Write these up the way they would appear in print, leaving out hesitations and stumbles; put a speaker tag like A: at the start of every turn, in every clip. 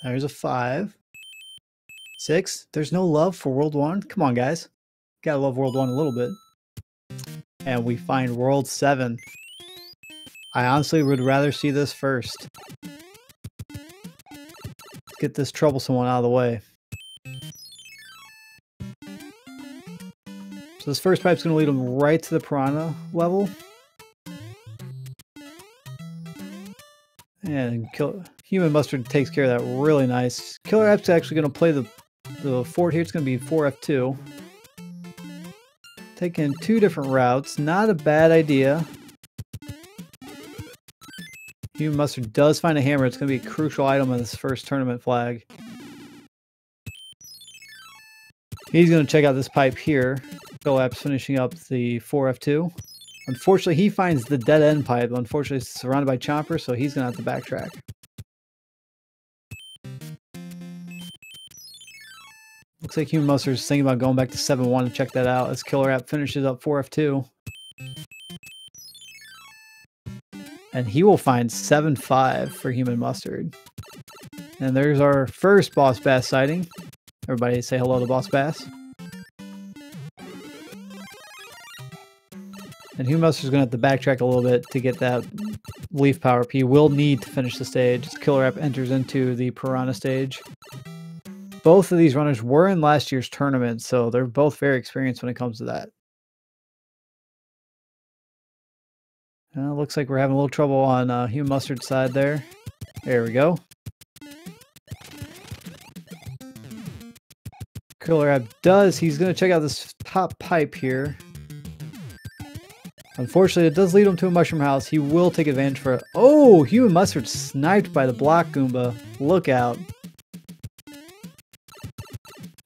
A: There's a 5. 6. There's no love for World 1. Come on, guys. Gotta love World 1 a little bit. And we find World 7. I honestly would rather see this first. Get this troublesome one out of the way. So this first pipe's going to lead them right to the piranha level. And HUmanMustard takes care of that really nice. KillerApp's actually going to play the fort here. It's going to be 4F2. Taking 2 different routes. Not a bad idea. HUmanMustard does find a hammer. It's going to be a crucial item in this first tournament flag. He's going to check out this pipe here. KillerApp's finishing up the 4F2. Unfortunately, he finds the dead end pipe. Unfortunately, it's surrounded by chompers, so he's going to have to backtrack. Looks like HUmanMustard's thinking about going back to 7-1 to check that out as KillerApp finishes up 4F2. And he will find 7-5 for HUmanMustard. And there's our first Boss Bass sighting. Everybody say hello to Boss Bass. And HUmanMustard's going to have to backtrack a little bit to get that leaf power up. He will need to finish the stage as KillerApp enters into the piranha stage. Both of these runners were in last year's tournament, so they're both very experienced when it comes to that. Looks like we're having a little trouble on HUmanMustard's side there. There we go. KillerApp he's going to check out this top pipe here. Unfortunately, it does lead him to a mushroom house. He will take advantage for it. Oh, HUmanMustard sniped by the block Goomba. Look out.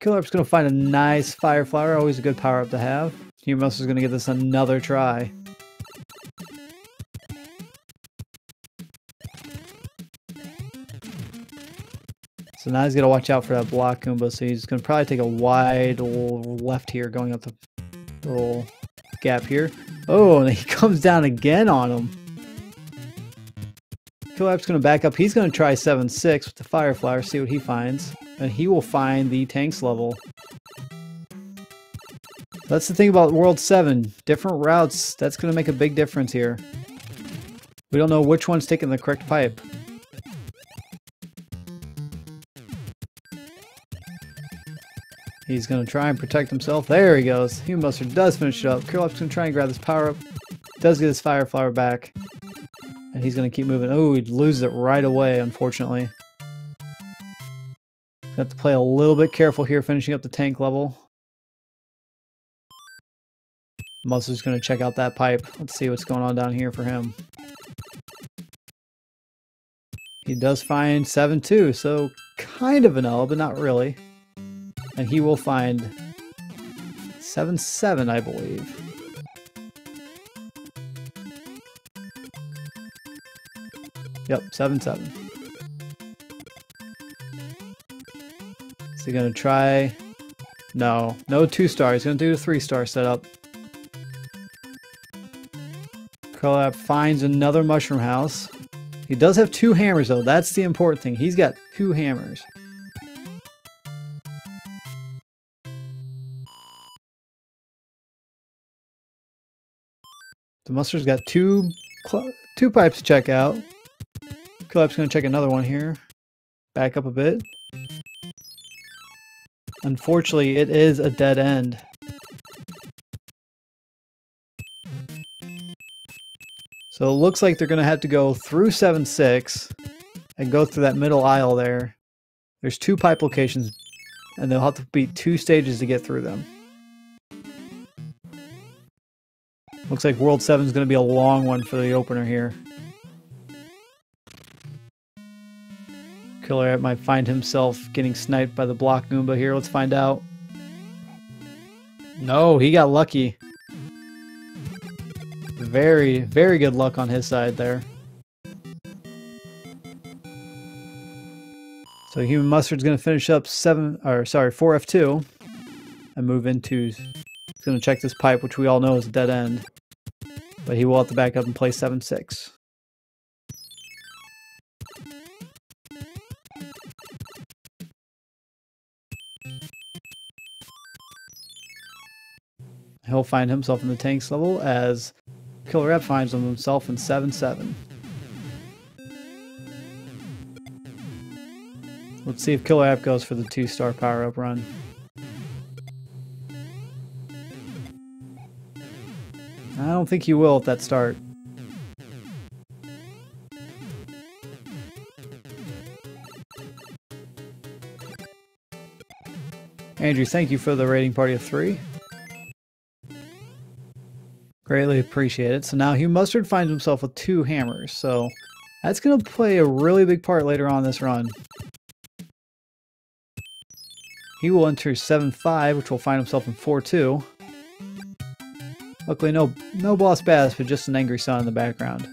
A: KillerApp's going to find a nice fire flower. Always a good power up to have. HUmanMustard's going to give this another try. So now he's got to watch out for that block Goomba. So he's going to probably take a wide left here going up the little gap here. Oh, and he comes down again on him. KillerApp's going to back up. He's going to try 7-6 with the fire flower, see what he finds. And he will find the tanks level. That's the thing about World 7. Different routes, that's going to make a big difference here. We don't know which one's taking the correct pipe. He's going to try and protect himself. There he goes. HUmanMustard does finish it up. KillerApp's going to try and grab this power up. Does get his fire flower back. And he's going to keep moving. Oh, he loses it right away, unfortunately. Have to play a little bit careful here, finishing up the tank level. Mustard's going to check out that pipe. Let's see what's going on down here for him. He does find 7-2, so kind of an L, but not really. And he will find 7-7, I believe. Yep, 7-7. Is he going to try? No 2-star. He's going to do a 3-star setup. KillerApp finds another mushroom house. He does have 2 hammers, though. That's the important thing. He's got 2 hammers. The Mustard's got two pipes to check out. KillerApp's going to check another one here. Back up a bit. Unfortunately, it is a dead end. So it looks like they're going to have to go through 7-6 and go through that middle aisle there. There's 2 pipe locations, and they'll have to beat 2 stages to get through them. Looks like World 7 is going to be a long one for the opener here. KillerApp might find himself getting sniped by the block Goomba here. Let's find out. No, he got lucky. Very, very good luck on his side there. So HUmanMustard's going to finish up 4F2 and move into. He's going to check this pipe, which we all know is a dead end. But he will have to back up and play 7-6. He'll find himself in the tanks level as KillerApp finds himself in 7-7. Let's see if KillerApp goes for the 2-star power-up run. I don't think he will at that start. Andrew, thank you for the rating party of 3. Greatly appreciate it. So now HUMustard finds himself with 2 hammers. So that's going to play a really big part later on this run. He will enter 7-5, which will find himself in 4-2. Luckily, no boss bass, but just an angry sun in the background.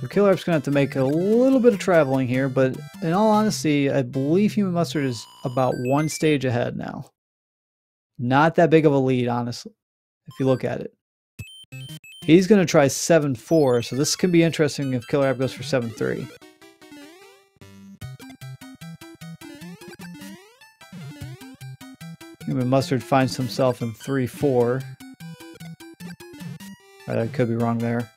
A: So KillerApp's going to have to make a little bit of traveling here, but in all honesty, I believe HUmanMustard is about 1 stage ahead now. Not that big of a lead, honestly, if you look at it. He's going to try 7-4, so this can be interesting if KillerApp goes for 7-3. HUmanMustard finds himself in 3-4. I could be wrong there.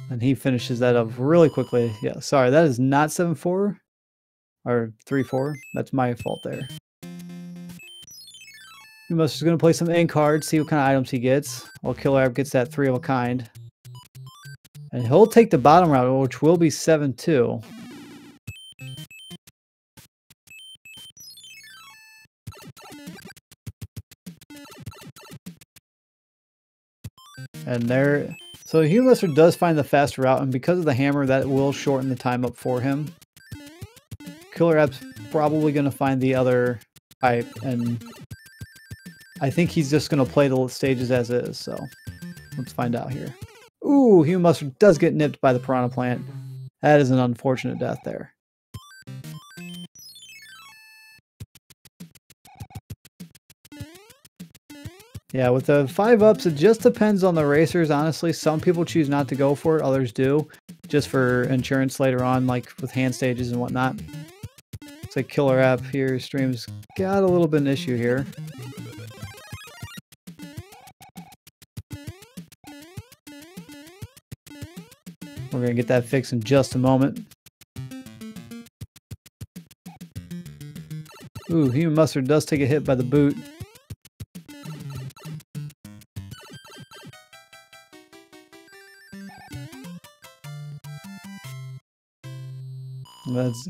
A: And he finishes that up really quickly. Yeah, sorry, that is not 7-4 or 3-4. That's my fault there. HUmanMustard's going to play some end cards, see what kind of items he gets, while KillerApp gets that 3 of a kind. And he'll take the bottom route, which will be 7-2. And there, so HUmanMustard does find the faster route, and because of the hammer, that will shorten the time up for him. KillerApp's probably going to find the other pipe, and I think he's just going to play the stages as is, so let's find out here. Ooh, HUmanMustard does get nipped by the piranha plant. That is an unfortunate death there. Yeah, with the 5-ups, it just depends on the racers, honestly. Some people choose not to go for it, others do, just for insurance later on, like with hand stages and whatnot. Looks like KillerApp here, stream's got a little bit of an issue here. We're going to get that fixed in just a moment. Ooh, HUmanMustard does take a hit by the boot.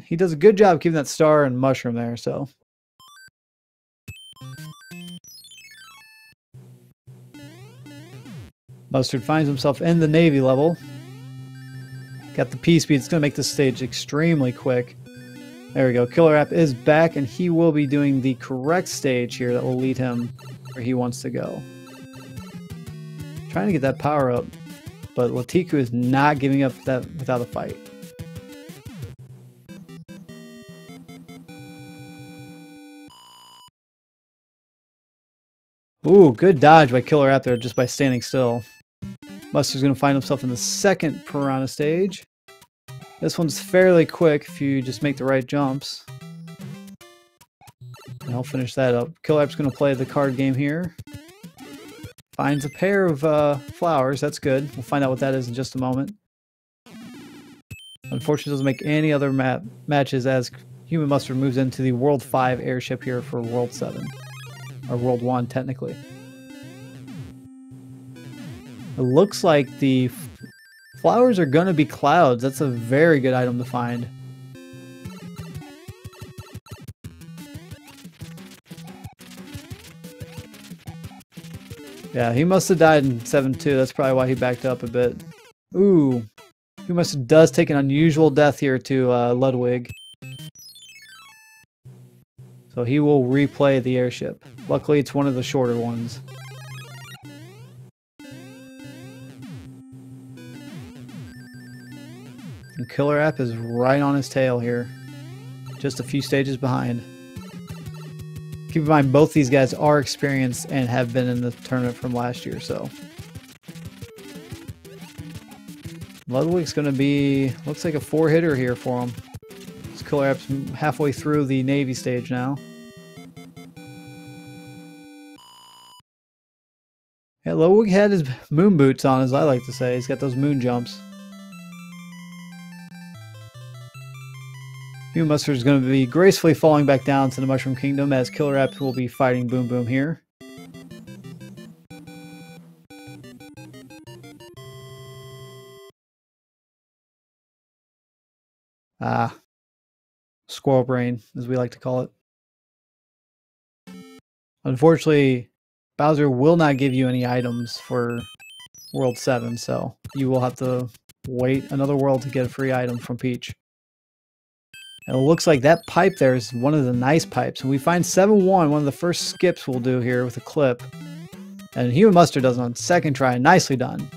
A: He does a good job keeping that star and mushroom there, so. Mustard finds himself in the Navy level. Got the P speed. It's going to make this stage extremely quick. There we go. KillerApp is back, and he will be doing the correct stage here that will lead him where he wants to go. Trying to get that power up, but Latiku is not giving up that without a fight. Ooh, good dodge by KillerApp there just by standing still. Mustard's going to find himself in the second piranha stage. This one's fairly quick if you just make the right jumps. And I'll finish that up. KillerApp's going to play the card game here. Finds a pair of flowers. That's good. We'll find out what that is in just a moment. Unfortunately, doesn't make any other matches as HUmanMustard moves into the World 5 airship here for World 7. Or World 1, technically. It looks like the flowers are going to be clouds. That's a very good item to find. Yeah, he must have died in 7-2. That's probably why he backed up a bit. Ooh. HUmanMustard does take an unusual death here to Ludwig. So he will replay the airship. Luckily, it's one of the shorter ones. And KillerApp is right on his tail here. Just a few stages behind. Keep in mind, both these guys are experienced and have been in the tournament from last year, so. Ludwig's going to be, looks like a 4-hitter here for him. This KillerApp's halfway through the Navy stage now. Yeah, Ludwig had his moon boots on, as I like to say. He's got those moon jumps. HUMustard is going to be gracefully falling back down to the Mushroom Kingdom as KillerApp will be fighting Boom Boom here. Squirrel brain, as we like to call it. Unfortunately, Bowser will not give you any items for World 7, so you will have to wait another world to get a free item from Peach. And it looks like that pipe there is one of the nice pipes. And we find 7-1, one of the first skips we'll do here with a clip. And HUmanMustard does it on second try. Nicely done.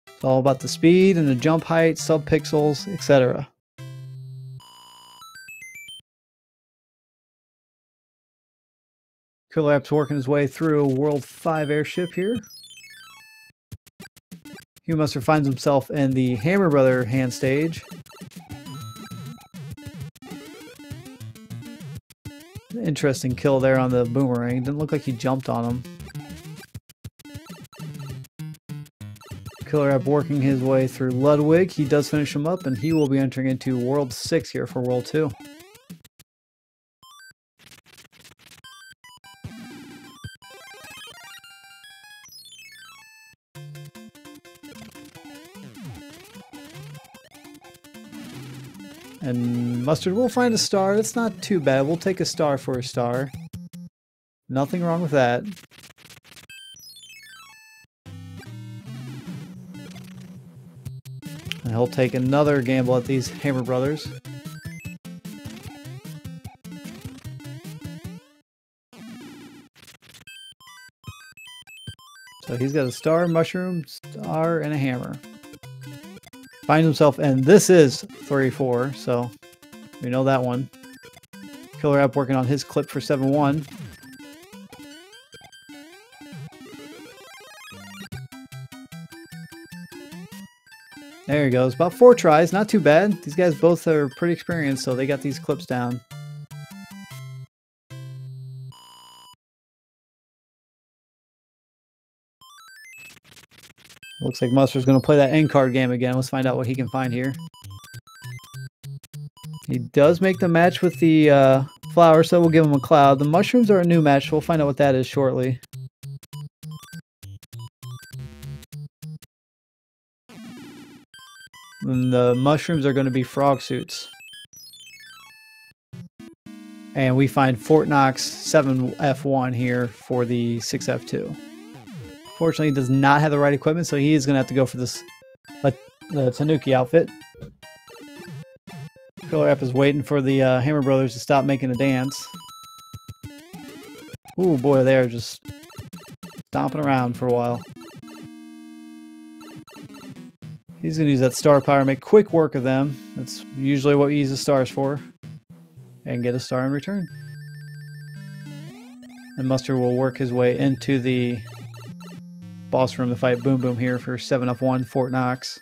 A: It's all about the speed and the jump height, sub-pixels, etc. KillerApp's working his way through a World 5 airship here. HUMustard finds himself in the Hammer Brother hand stage. Interesting kill there on the boomerang. Didn't look like he jumped on him. KillerApp working his way through Ludwig. He does finish him up, and he will be entering into World 6 here for World 2. And Mustard will find a star. That's not too bad. We'll take a star for a star. Nothing wrong with that. And he'll take another gamble at these Hammer Brothers. So he's got a star, mushroom, star, and a hammer. Finds himself, and this is 3-4, so we know that one. KillerApp working on his clip for 7-1. There he goes. About 4 tries, not too bad. These guys both are pretty experienced, so they got these clips down. Looks like Mustard's going to play that end card game again. Let's find out what he can find here. He does make the match with the flower, so we'll give him a cloud. The mushrooms are a new match. We'll find out what that is shortly. And the mushrooms are going to be frog suits. And we find Fort Knox 7F1 here for the 6F2. Fortunately, he does not have the right equipment, so he is going to have to go for this the Tanuki outfit. KillerApp is waiting for the Hammer Brothers to stop making a dance. Ooh, boy, they are just stomping around for a while. He's going to use that star power, make quick work of them. That's usually what we use the stars for. And get a star in return. And Mustard will work his way into the boss room to fight Boom Boom here for 7F1 Fort Knox.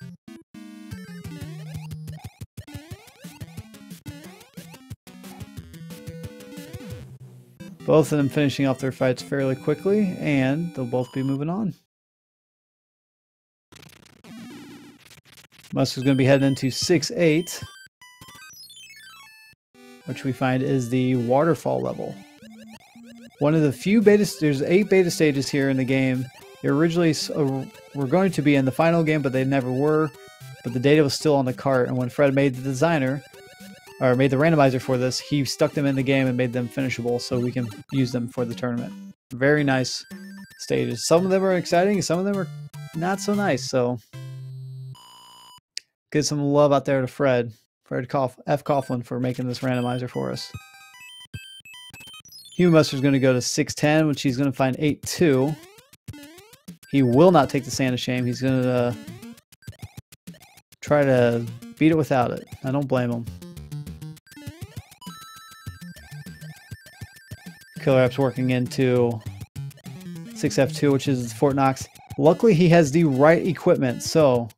A: Both of them finishing off their fights fairly quickly, and they'll both be moving on. Mustard's going to be heading into 6-8, which we find is the waterfall level. One of the few there's 8 beta stages here in the game. They originally were going to be in the final game, but they never were. But the data was still on the cart, and when Fred made the designer, or made the randomizer for this, he stuck them in the game and made them finishable so we can use them for the tournament. Very nice stages. Some of them are exciting, some of them are not so nice, so get some love out there to Fred F. Coughlin for making this randomizer for us. HUMustard's going to go to 6-10, which he's going to find 8-2. He will not take the Sand of Shame. He's going to try to beat it without it. I don't blame him. KillerApp's working into 6F2, which is Fort Knox. Luckily, he has the right equipment, so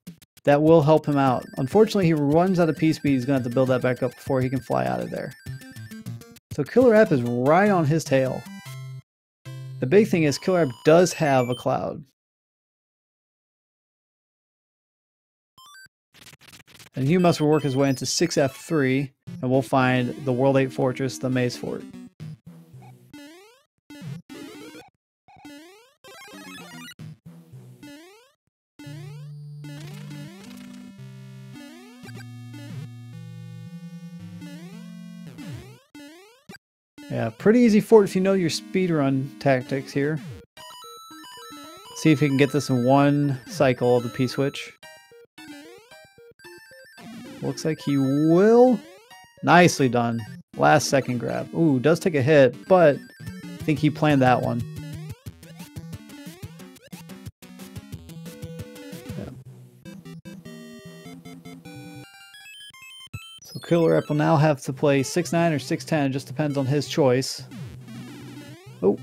A: that will help him out. Unfortunately, he runs out of P speed. He's going to have to build that back up before he can fly out of there. So KillerApp is right on his tail. The big thing is KillerApp does have a cloud. And Hugh Mustard will work his way into 6F3, and we'll find the World 8 Fortress, the Maze Fort. Yeah, pretty easy fort if you know your speedrun tactics here. See if he can get this in one cycle of the P-switch. Looks like he will. Nicely done. Last second grab. Ooh, does take a hit, but I think he planned that one. So KillerApp will now have to play 6-9 or 6-10. It just depends on his choice. Oh.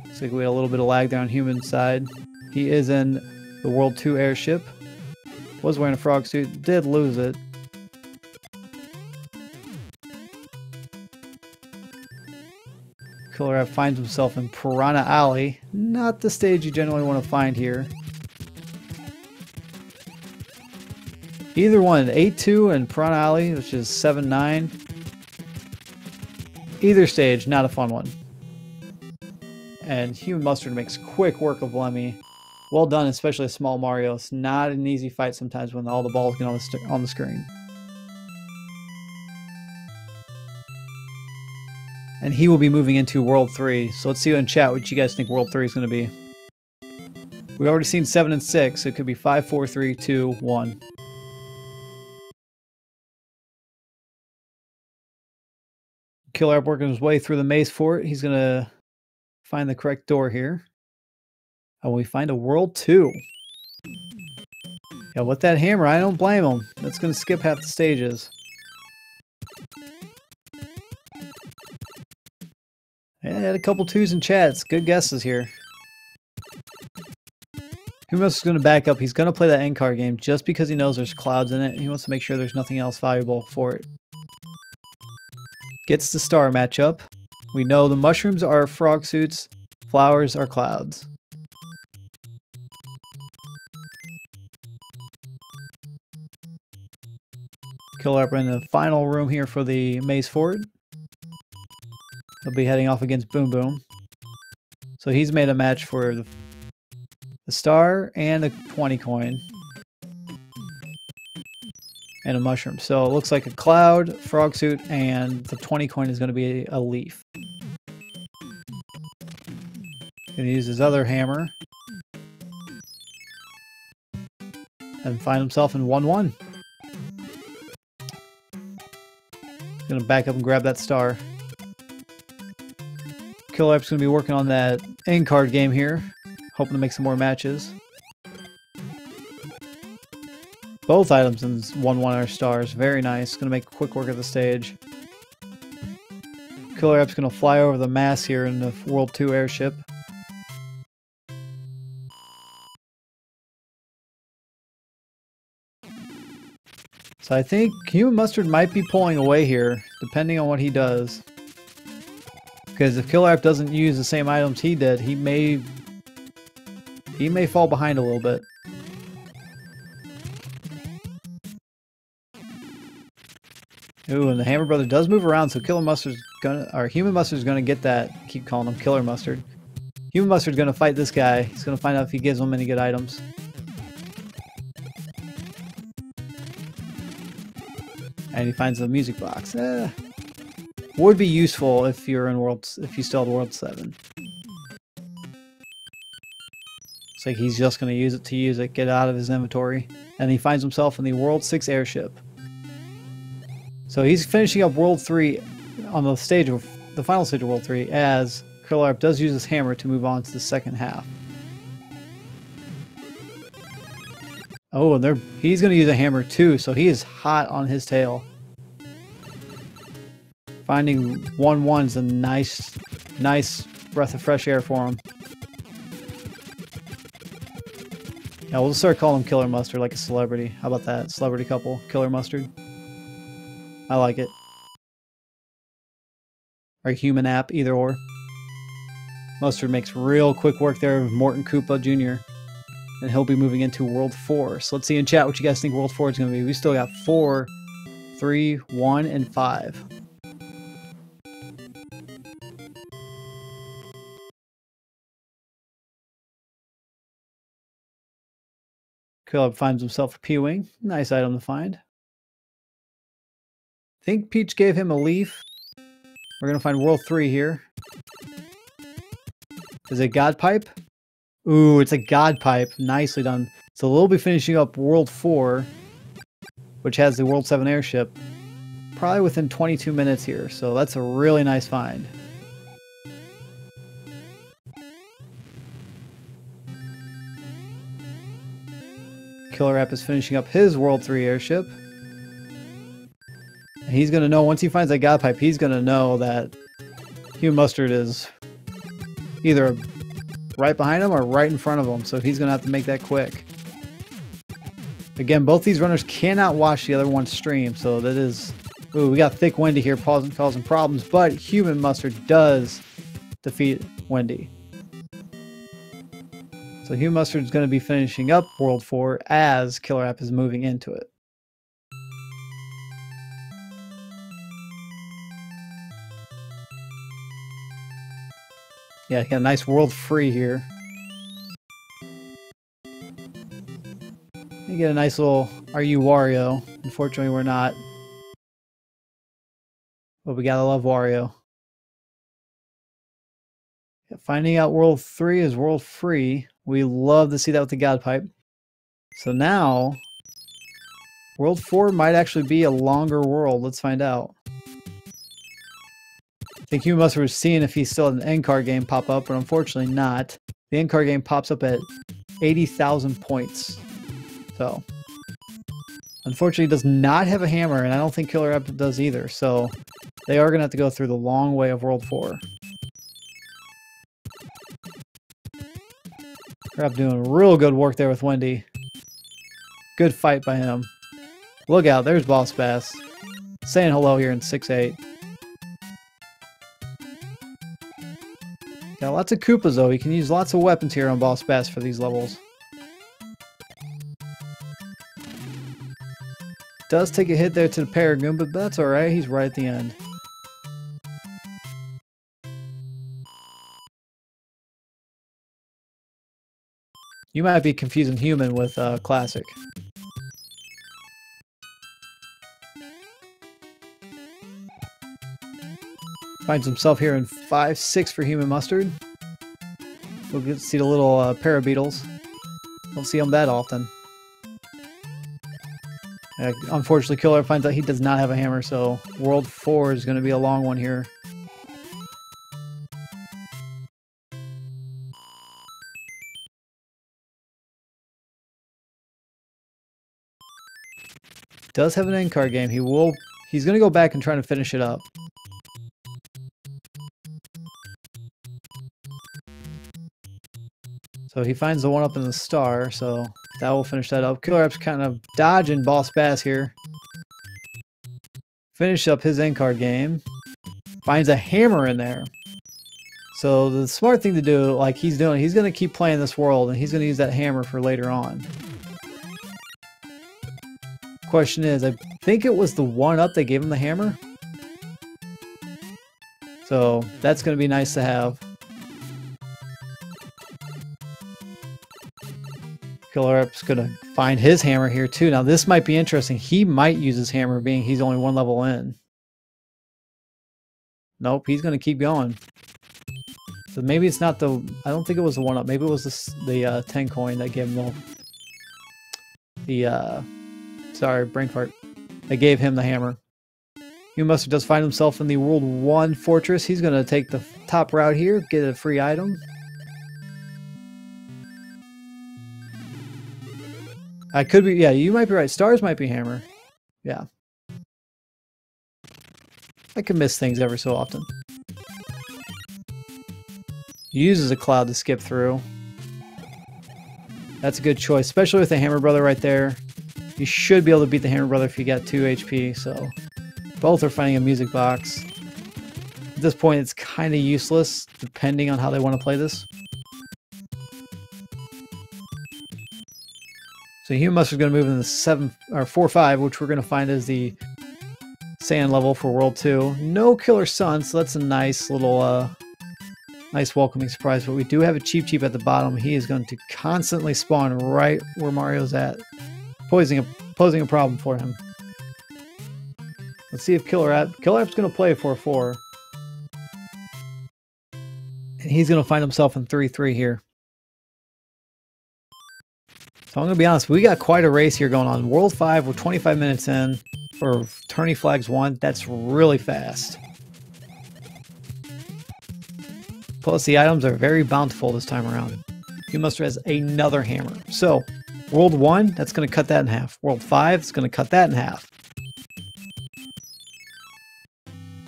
A: Looks like we had a little bit of lag there on Human side. He is in the World 2 airship. Was wearing a frog suit. Did lose it. KillerApp finds himself in Piranha Alley. Not the stage you generally want to find here. Either one, 8-2 and Piranha Alley, which is 7-9. Either stage, not a fun one. And HUmanMustard makes quick work of Lemmy. Well done, especially a small Mario. It's not an easy fight sometimes when all the balls get on the screen. And he will be moving into World 3. So let's see in chat what you guys think World 3 is going to be. We've already seen 7 and 6. So it could be 5, 4, 3, 2, 1. KillerApp working his way through the maze fort. He's going to find the correct door here. And we find a World 2. Yeah, with that hammer, I don't blame him. That's going to skip half the stages. Yeah, had a couple 2s in chats. Good guesses here. HUmanMustard's going to back up. He's going to play that end card game just because he knows there's clouds in it. He wants to make sure there's nothing else valuable for it. Gets the star matchup. We know the mushrooms are frog suits. Flowers are clouds. KillerApp in the final room here for the Maze Fort. He'll be heading off against Boom Boom. So he's made a match for the star and a 20 coin. And a mushroom. So it looks like a cloud, frog suit, and the 20 coin is going to be a leaf. Going to use his other hammer. And find himself in 1-1. Going to back up and grab that star. KillerApp's going to be working on that end card game here. Hoping to make some more matches. Both items in 1-1 are stars. Very nice. Going to make quick work of the stage. KillerApp's going to fly over the mass here in the World 2 airship. So I think HUmanMustard might be pulling away here, depending on what he does. Because if KillerApp doesn't use the same items he did, he may fall behind a little bit. Ooh, and the Hammer Brother does move around, so HUmanMustard's gonna get that. I keep calling him Killer Mustard. HUmanMustard's gonna fight this guy. He's gonna find out if he gives him any good items. And he finds the music box. Would be useful if you're in if you still had World 7. It's like he's just going to use it, get out of his inventory. And he finds himself in the World 6 airship. So he's finishing up World 3 on the final stage of World 3 as KillerApp does use his hammer to move on to the second half. Oh, and he's going to use a hammer too, so he is hot on his tail. Finding 1-1 is a nice Nice breath of fresh air for him. Yeah, we'll start calling him Killer Mustard like a celebrity. How about that? Celebrity couple, Killer Mustard. I like it. Or human app, either or. Mustard makes real quick work there of Morton Koopa Jr. And he'll be moving into World 4. So let's see in chat what you guys think World 4 is going to be. We still got 4, 3, 1, and 5. KillerApp finds himself a P-Wing. Nice item to find. I think Peach gave him a leaf. We're going to find World 3 here. Is it God Pipe? Ooh, it's a God Pipe. Nicely done. So we'll be finishing up World 4, which has the World 7 airship, probably within 22 minutes here. So that's a really nice find. KillerApp is finishing up his World 3 airship. And he's going to know, once he finds that God Pipe, he's going to know that HUMustard is either right behind him or right in front of him. So he's going to have to make that quick. Again, both these runners cannot watch the other one's stream. So that is... Ooh, we got Thick Wendy here causing problems. But HUmanMustard does defeat Wendy. So HUMustard is going to be finishing up World 4 as KillerApp is moving into it. Yeah, got a nice World Free here. You get a nice little Are You Wario? Unfortunately, we're not. But we gotta love Wario. Yeah, finding out World 3 is World Free. We love to see that with the God Pipe. So now, World 4 might actually be a longer world. Let's find out. I think HUMustard was seeing if he still had an end card game pop up, but unfortunately not. The end card game pops up at 80,000 points. So, unfortunately, he does not have a hammer, and I don't think KillerApp does either. So, they are going to have to go through the long way of World 4. KillerApp doing real good work there with Wendy. Good fight by him. Look out, there's Boss Bass. Saying hello here in 6-8. Got lots of Koopas though. He can use lots of weapons here on Boss Bass for these levels. Does take a hit there to the Paragoon, but that's alright. He's right at the end. You might be confusing Human with Classic. Finds himself here in 5-6 for HUmanMustard. We'll get to see the little Parabeetles. Don't see them that often. Unfortunately, Killer finds out he does not have a hammer, so World 4 is going to be a long one here. Does have an end card game. He's going to go back and try to finish it up. So he finds the one up in the star, so that will finish that up. KillerApp's kind of dodging Boss Bass here. Finish up his end card game. Finds a hammer in there. So the smart thing to do, like he's doing, he's going to keep playing this world, and he's going to use that hammer for later on. Question is, I think it was the one up that gave him the hammer. So that's going to be nice to have. KillerApp's going to find his hammer here too. Now this might be interesting. He might use his hammer being he's only one level in. Nope, he's going to keep going. So maybe it's not the... I don't think it was the one up. Maybe it was the 10 coin that gave him the sorry, brain fart. That gave him the hammer. HUMustard does find himself in the World 1 fortress. He's going to take the top route here, get a free item. I could be, yeah, you might be right. Stars might be hammer. Yeah. I can miss things every so often. uses a cloud to skip through. That's a good choice, especially with the Hammer Brother right there. You should be able to beat the Hammer Brother if you got 2 HP, so both are finding a music box. At this point, it's kind of useless, depending on how they want to play this. So HUmanMustard is going to move in the 4-5, which we're going to find as the sand level for World 2. No Killer Sun, so that's a nice little, nice welcoming surprise. But we do have a Cheep Cheep at the bottom. He is going to constantly spawn right where Mario's at, posing a problem for him. Let's see if KillerApp's going to play 4-4. And he's going to find himself in 3-3 here. So I'm going to be honest, we got quite a race here going on. World 5, we're 25 minutes in for Tourney Flags 1. That's really fast. Plus, the items are very bountiful this time around. HUmanMustard has another hammer. So, World 1, that's going to cut that in half. World 5, it's going to cut that in half.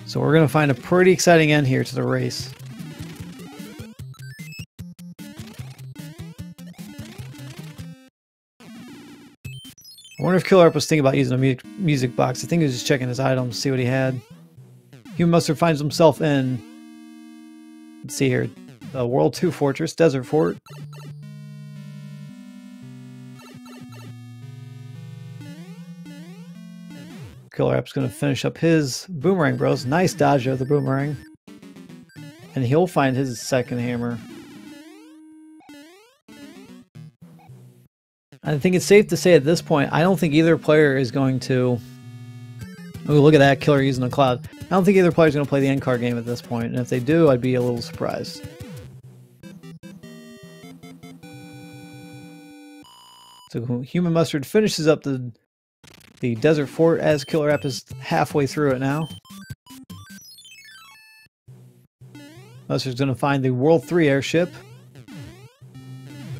A: So we're going to find a pretty exciting end here to the race. I wonder if KillerApp was thinking about using a music box. I think he was just checking his items, see what he had. HUmanMustard finds himself in, let's see here, the World 2 Fortress, Desert Fort. KillerApp's going to finish up his Boomerang Bros. Nice dodge of the Boomerang. And he'll find his second hammer. I think it's safe to say at this point, I don't think either player is going to... Oh, look at that, Killer using a cloud. I don't think either player is going to play the end card game at this point, and if they do, I'd be a little surprised. So HUmanMustard finishes up the Desert Fort as KillerApp is halfway through it now. Mustard's going to find the World 3 airship.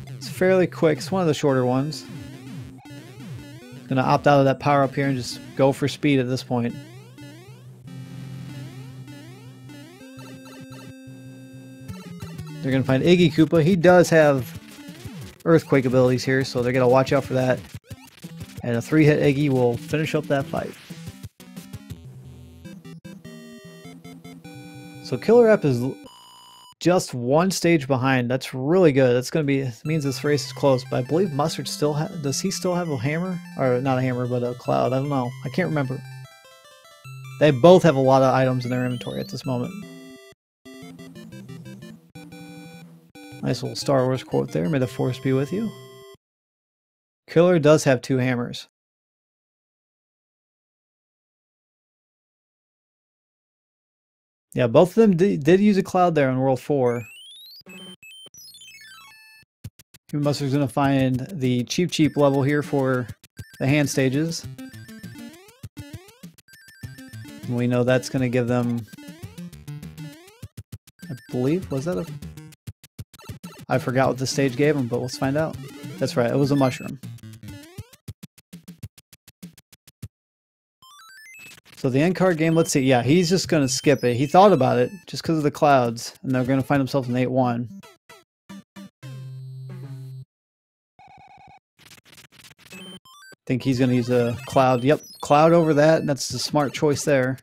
A: It's fairly quick. It's one of the shorter ones. Going to opt out of that power up here and just go for speed at this point. They're going to find Iggy Koopa. He does have earthquake abilities here, so they're going to watch out for that. And a 3-hit Iggy will finish up that fight. So KillerApp is just one stage behind. That's really good. That's going to be, means this race is close. But I believe Mustard still does he still have a hammer? Or not a hammer, but a cloud. I don't know. I can't remember. They both have a lot of items in their inventory at this moment. Nice little Star Wars quote there. May the Force be with you. Killer does have 2 hammers. Yeah, both of them did use a cloud there in World 4. HUmanMustard's going to find the Cheep Cheep level here for the hand stages. And we know that's going to give them... I believe, was that a... I forgot what the stage gave them, but let's find out. That's right, it was a mushroom. So the end card game, let's see. Yeah, he's just going to skip it. He thought about it just because of the clouds, and they're going to find themselves in 8-1. I think he's going to use a cloud. Yep, cloud over that, and that's the smart choice there.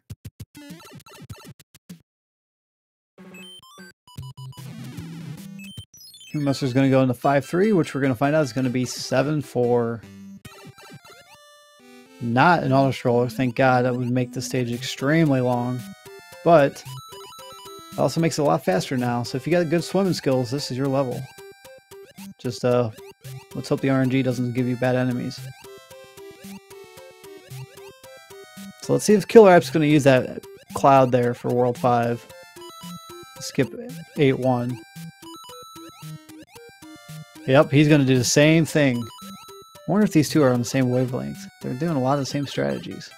A: HUmanMustard's going to go into 5-3, which we're going to find out is going to be 7-4. Not an auto stroller, thank God. That would make the stage extremely long. But it also makes it a lot faster now. So if you got good swimming skills, this is your level. Just let's hope the RNG doesn't give you bad enemies. So let's see if KillerApp's going to use that cloud there for World 5. Skip 8-1. Yep, he's going to do the same thing. I wonder if these two are on the same wavelength. They're doing a lot of the same strategies.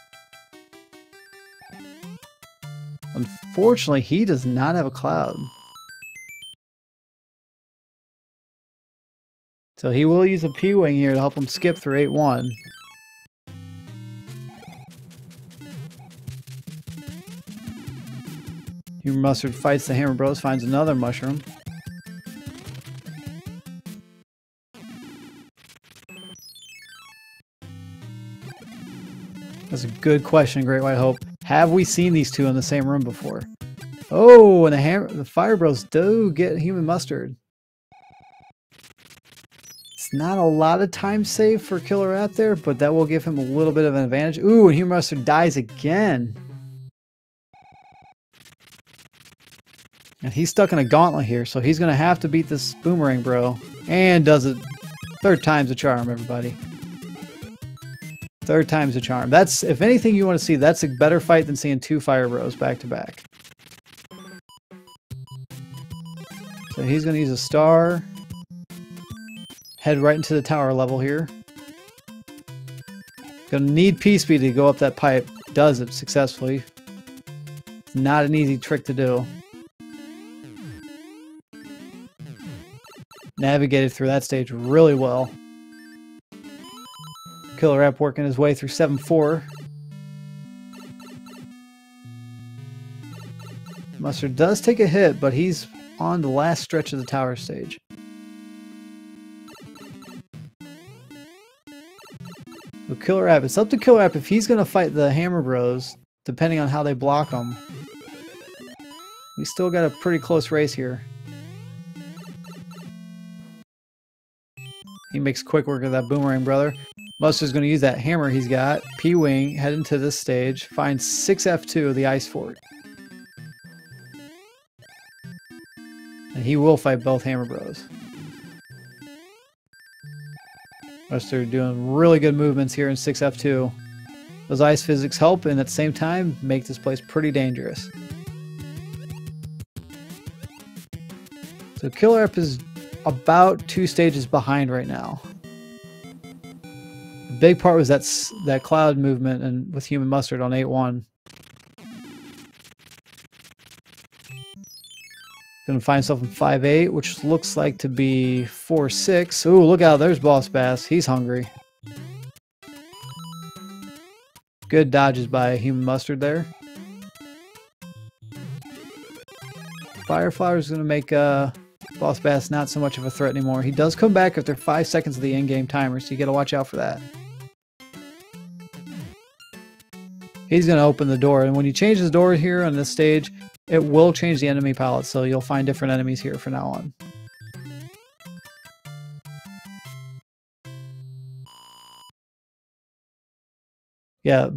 A: Unfortunately, he does not have a cloud. So he will use a P-Wing here to help him skip through 8-1. HUmanMustard fights the Hammer Bros, finds another mushroom. That's a good question, Great White Hope. Have we seen these two in the same room before? Oh, and the Fire Bros do get HUmanMustard. It's not a lot of time saved for KillerApp there, but that will give him a little bit of an advantage. Ooh, and HUmanMustard dies again. And he's stuck in a gauntlet here, so he's going to have to beat this Boomerang Bro. And does it 3rd time's a charm, everybody. 3rd time's a charm. That's, if anything you want to see, that's a better fight than seeing 2 Fire Bros back to back. So he's going to use a star. Head right into the tower level here. Going to need P-Speed to go up that pipe. Does it successfully. It's not an easy trick to do. Navigated through that stage really well. KillerApp working his way through 7-4. Mustard does take a hit, but he's on the last stretch of the tower stage. So KillerApp, it's up to KillerApp if he's going to fight the Hammer Bros, depending on how they block them. We still got a pretty close race here. He makes quick work of that Boomerang Brother. Mustard's going to use that hammer he's got. P-Wing, head into this stage. Finds 6F2, the Ice Fort. And he will fight both Hammer Bros. Mustard doing really good movements here in 6F2. Those ice physics help, and at the same time, make this place pretty dangerous. So KillerApp is about 2 stages behind right now. The big part was that cloud movement and with HUmanMustard on 8-1. Gonna find himself in 5-8, which looks like to be 4-6. Ooh, look out, there's Boss Bass. He's hungry. Good dodges by HUmanMustard there. Fireflower's gonna make Boss Bass not so much of a threat anymore. He does come back after 5 seconds of the in-game timer, so you gotta watch out for that. He's gonna open the door, and when you change the door here on this stage, it will change the enemy palette, so you'll find different enemies here from now on. Yeah,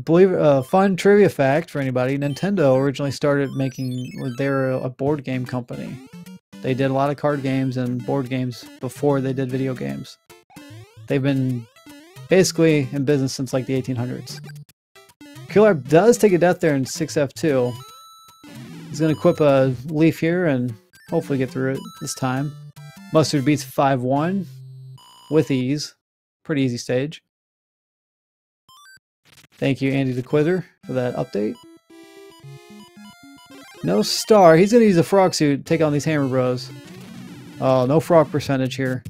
A: fun trivia fact for anybody, Nintendo originally started they were a board game company. They did a lot of card games and board games before they did video games. They've been basically in business since like the 1800s. KillerApp does take a death there in 6F2. He's going to equip a leaf here and hopefully get through it this time. Mustard beats 5-1 with ease. Pretty easy stage. Thank you, Andy the Quizzer, for that update. No star. He's going to use a frog suit to take on these Hammer Bros. Oh, no frog percentage here.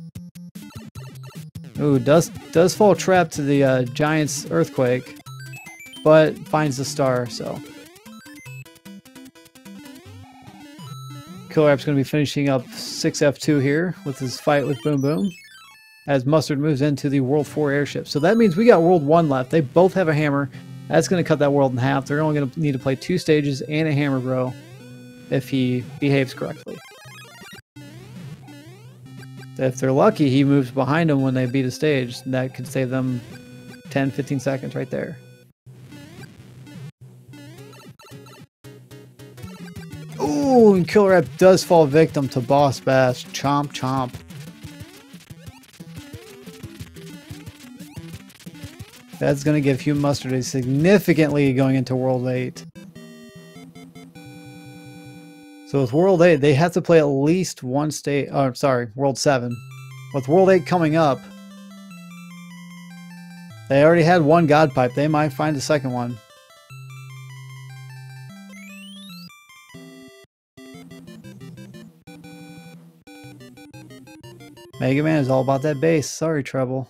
A: Ooh, does fall trapped to the Giant's Earthquake, but finds the star, so. KillerApp's going to be finishing up 6F2 here with his fight with Boom Boom as Mustard moves into the World 4 airship. So that means we got World 1 left. They both have a hammer. That's going to cut that world in half. They're only going to need to play 2 stages and a Hammer Bro if he behaves correctly. If they're lucky, he moves behind them when they beat a stage. That could save them 10-15 seconds right there. Ooh, and KillerApp does fall victim to Boss Bass. Chomp, chomp. That's going to give HUmanMustard a significant lead going into World 8. So with World 8, they have to play at least one stage. Oh, sorry, World 7. With World 8 coming up, they already had one God Pipe. They might find a second one. Mega Man is all about that bass. Sorry, Treble.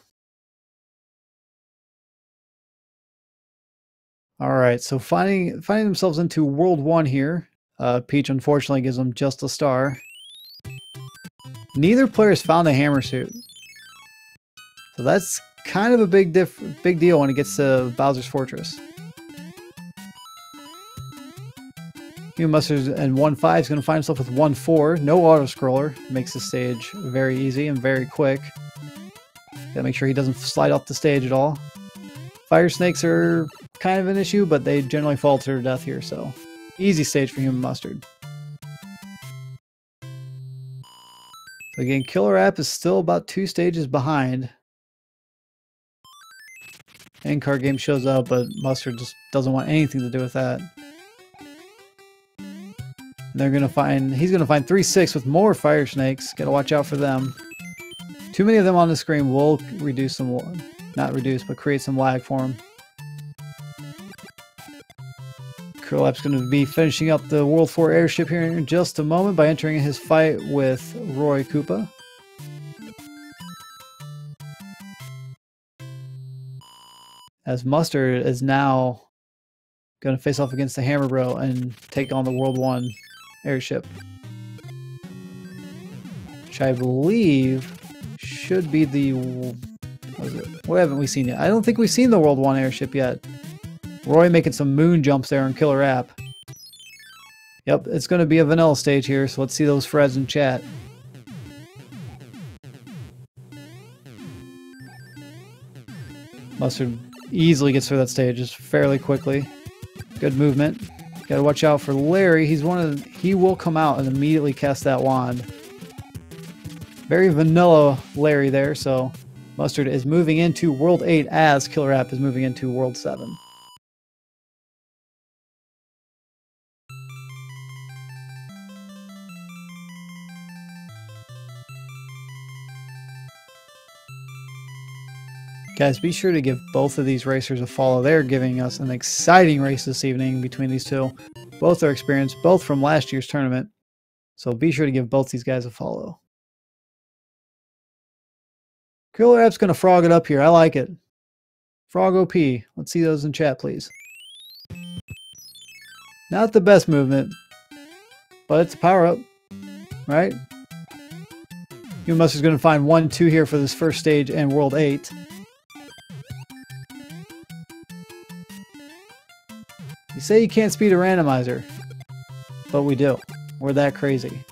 A: Alright, so finding themselves into World 1 here. Peach unfortunately gives them just a star. Neither player's found a hammer suit. So that's kind of a big deal when it gets to Bowser's Fortress. HUmanMustard and 1-5 is going to find himself with 1-4. No auto-scroller. Makes the stage very easy and very quick. Gotta make sure he doesn't slide off the stage at all. Fire snakes are kind of an issue, but they generally fall to their death here, so easy stage for HUmanMustard. So again, KillerApp is still about 2 stages behind. End card game shows up, but Mustard just doesn't want anything to do with that. They're gonna find, he's gonna find 3-6 with more fire snakes. Gotta watch out for them. Too many of them on the screen will reduce some, not reduce, but create some lag for him. KillerApp's gonna be finishing up the World 4 airship here in just a moment by entering his fight with Roy Koopa. As Mustard is now going to face off against the Hammer Bro and take on the World 1 airship. Which I believe should be the... What is it? What haven't we seen yet? I don't think we've seen the World 1 airship yet. Roy making some moon jumps there on KillerApp. Yep, it's going to be a vanilla stage here, so let's see those Freds in chat. Mustard easily gets through that stage just fairly quickly. Good movement. Got to watch out for Larry. He will come out and immediately cast that wand. Very vanilla Larry there, so Mustard is moving into World 8 as KillerApp is moving into World 7. Guys, be sure to give both of these racers a follow. They're giving us an exciting race this evening between these two. Both are experienced, both from last year's tournament. So be sure to give both these guys a follow. KillerApp's going to frog it up here. I like it. Frog OP. Let's see those in chat, please. Not the best movement, but it's a power-up, right? HUmanMustard's going to find 1-2 here for this first stage and World 8. You say you can't speed a randomizer, but we do. We're that crazy.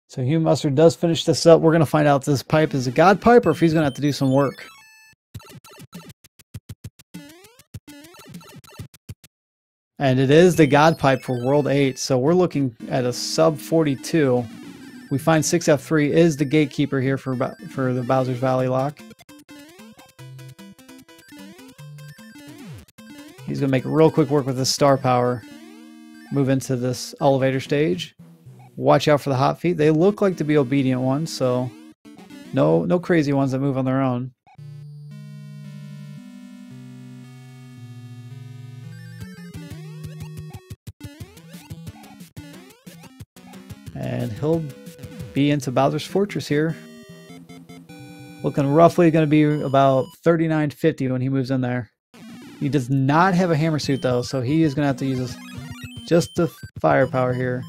A: So HUmanMustard does finish this up. We're going to find out if this pipe is a god pipe or if he's going to have to do some work. And it is the god pipe for World 8, so we're looking at a sub 42. We find 6F3 is the gatekeeper here for the Bowser's Valley lock. He's going to make real quick work with his star power. Move into this elevator stage. Watch out for the hot feet. They look like to be obedient ones, so no crazy ones that move on their own. And he'll be into Bowser's Fortress here. Looking roughly going to be about 3950 when he moves in there. He does not have a hammer suit though, so he is going to have to use just the firepower here.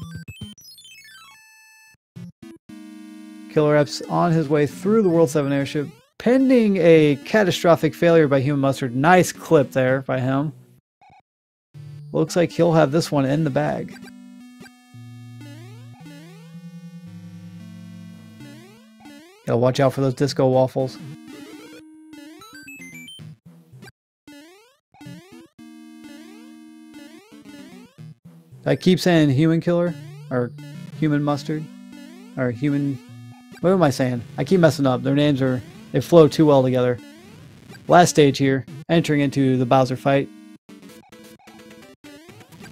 A: KillerApp's on his way through the World 7 airship, pending a catastrophic failure by HUmanMustard. Nice clip there by him. Looks like he'll have this one in the bag. Gotta watch out for those disco waffles. I keep saying human killer or HUmanMustard or human. What am I saying? I keep messing up. Their names they flow too well together. Last stage here, entering into the Bowser fight.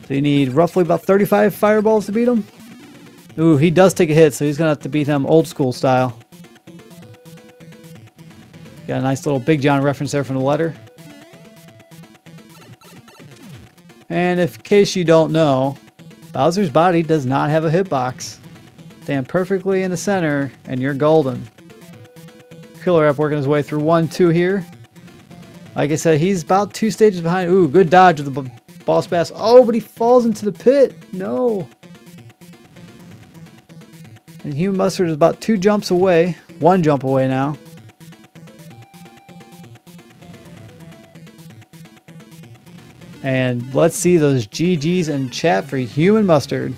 A: So you need roughly about 35 fireballs to beat him. Ooh, he does take a hit, so he's gonna have to beat him old school style. Got a nice little Big John reference there from the letter. And in case you don't know, Bowser's body does not have a hitbox. Stand perfectly in the center, and you're golden. KillerApp working his way through 1-2 here. Like I said, he's about 2 stages behind. Ooh, good dodge with the boss bass. Oh, but he falls into the pit. No. And HUmanMustard is about 2 jumps away. 1 jump away now. And let's see those GGs in chat for HUmanMustard.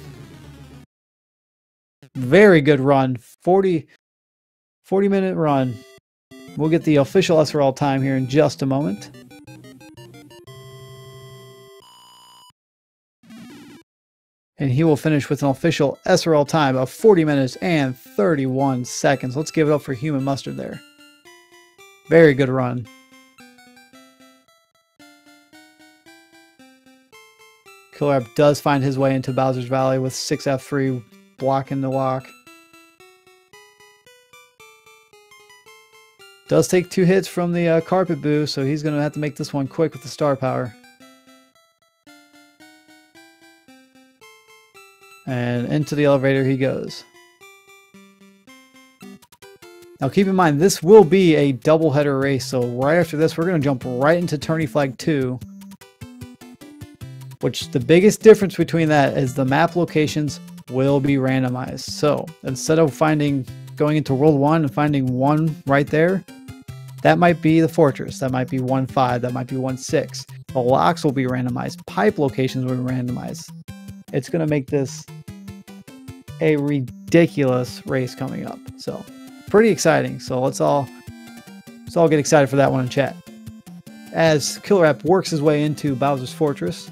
A: Very good run. 40-minute run. We'll get the official SRL time here in just a moment. And he will finish with an official SRL time of 40 minutes and 31 seconds. Let's give it up for HUmanMustard there. Very good run. KillerApp does find his way into Bowser's Valley with 6F3 blocking the walk. Does take 2 hits from the carpet boo, so he's going to have to make this one quick with the star power. And into the elevator he goes. Now keep in mind, this will be a doubleheader race, so right after this we're going to jump right into Tourney Flag 2. Which the biggest difference between that is the map locations will be randomized. So instead of going into World 1 and finding one right there, that might be the fortress, that might be 1-5, that might be 1-6. The locks will be randomized, pipe locations will be randomized. It's going to make this a ridiculous race coming up. So pretty exciting. So let's all get excited for that one in chat. As KillerApp works his way into Bowser's Fortress.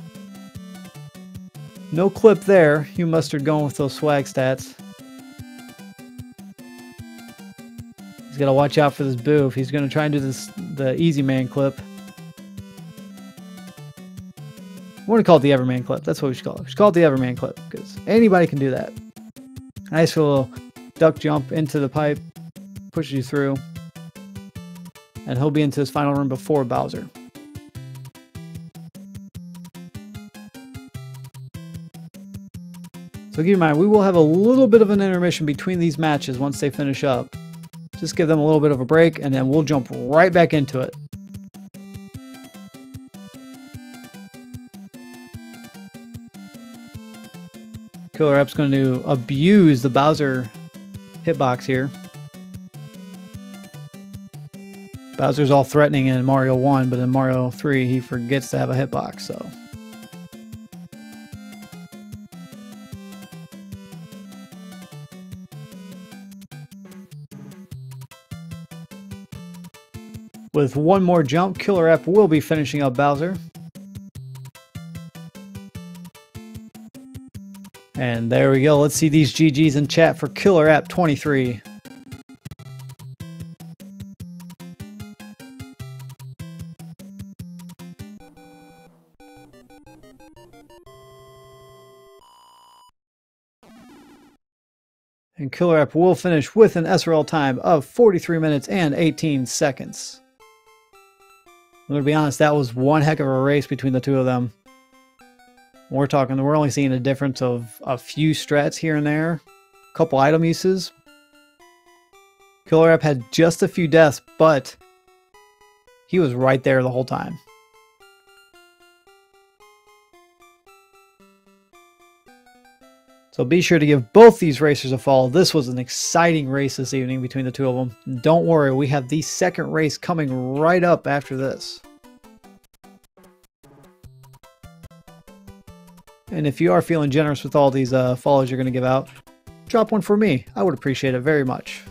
A: No clip there. HUmanMustard going with those swag stats. He's got to watch out for this boo if he's going to try and do the easy man clip. I want to call it the Everman clip. That's what we should call it. We should call it the Everman clip because anybody can do that. Nice little duck jump into the pipe, pushes you through, and he'll be into his final run before Bowser. So keep in mind, we will have a little bit of an intermission between these matches once they finish up. Just give them a little bit of a break, and then we'll jump right back into it. KillerApp's going to abuse the Bowser hitbox here. Bowser's all threatening in Mario 1, but in Mario 3 he forgets to have a hitbox, so... With one more jump, KillerApp will be finishing up Bowser. And there we go. Let's see these GGs in chat for KillerApp23. And KillerApp will finish with an SRL time of 43 minutes and 18 seconds. I'm going to be honest, that was one heck of a race between the two of them. We're only seeing a difference of a few strats here and there. A couple item uses. KillerApp had just a few deaths, but he was right there the whole time. So be sure to give both these racers a follow. This was an exciting race this evening between the two of them. And don't worry, we have the second race coming right up after this. And if you are feeling generous with all these follows you're going to give out, drop one for me. I would appreciate it very much.